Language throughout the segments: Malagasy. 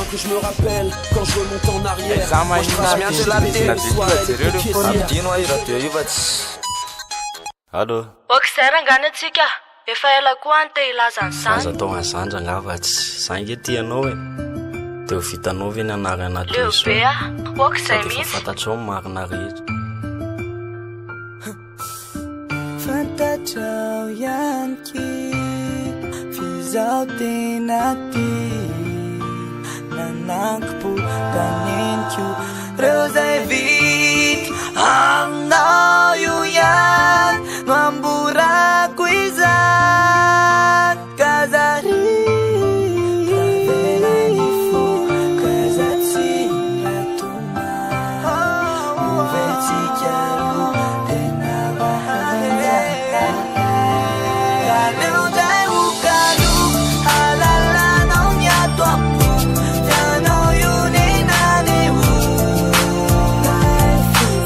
que je me rappelle quand je remonte en arrière. Moi je trace bien de la tête, Allô. Okzay rangana atsika efa ela koa any te ilazany Aza zany tao azandra ngava tsy zange tianao e teo vitanao ve ny anarana leobe a okzay mihitsy fantatrao marina rehetra fantatrao ihany ki fizao tena ty nananko-po daneniko reo zay vity aminao io ihany no amborako izany kazary travelany fo kaza tsy ratoma ovetsika ro tena mahanja kaleo zay okalo halalanao miato ampo tianao io nenane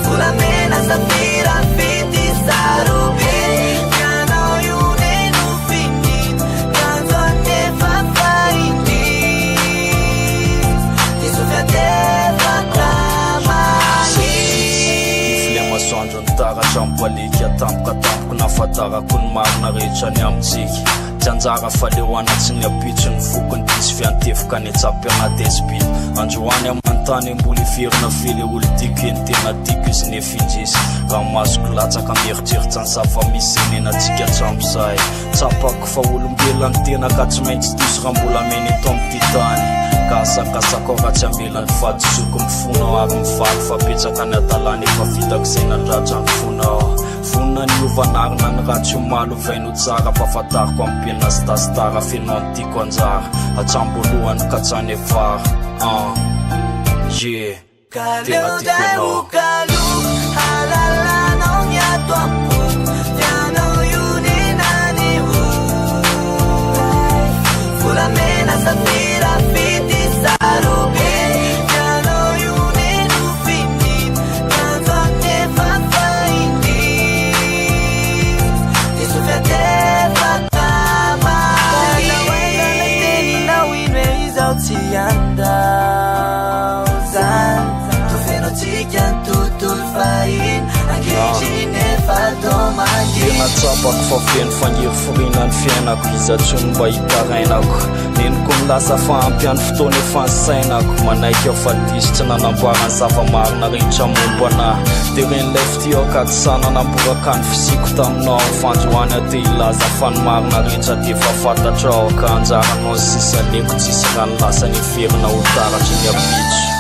volamena safira fity sarobe tianao io neno finito kanzo anefa faindris tisofiatevaka masoandro ny taratra mipalika tampoka nafatarako ny marina rehetra ny amintsika tsy anjara falehoana tsy ny apitso ny fokony disy fiantefika ny etsapy anaty espity androany amantany ambony verina fely olo tiko eny tena tiko izy nefindrisy raha masoko latsaka mieritseritsy ny zava-misy nenatsika tramozay tsapako fa olombelany tena ka tsy maintsy diso raha mbola meny eto amin'ny titany kasakasakao raha tsy ambelany fadizoko mifonao ary mivaly fapetsaka ny atalany efa vitako zay nandratra ny fonao vonina ny ovanarina ny ratsy omalo vaino tsara mpahafantariko amin'ny penina sitasitara fenao ny tiako anjara atsambolohany katsany evara ye tena tiako ianao halalanao miato ampo tianao io nenane volamena safira fity sarobe tianao io neno finito kanzo anefa faindris tisofiatevaka mahiny teninao ino e izao tsy andao zany tofenotsika ny tontolo fahiny ankehitriny efa domanginy tena tsapako fa feno fangery forina ny fiainako izatsony mba hitarainako neniko milasa fahampiany fotoana efa ny sainako manaiky aho fa diso tsy nanamboarany zava-marina rehetra mombo anahy dia ren'ilay fitiao ka tsy sananamboraka ny fisiko taminao fanjoany ate ilaza fa ny marina rehetra dia efa fantatrao ka anjaranao ny sisaleko tsisy raha ny lasa ny verina ho taratry ny apitso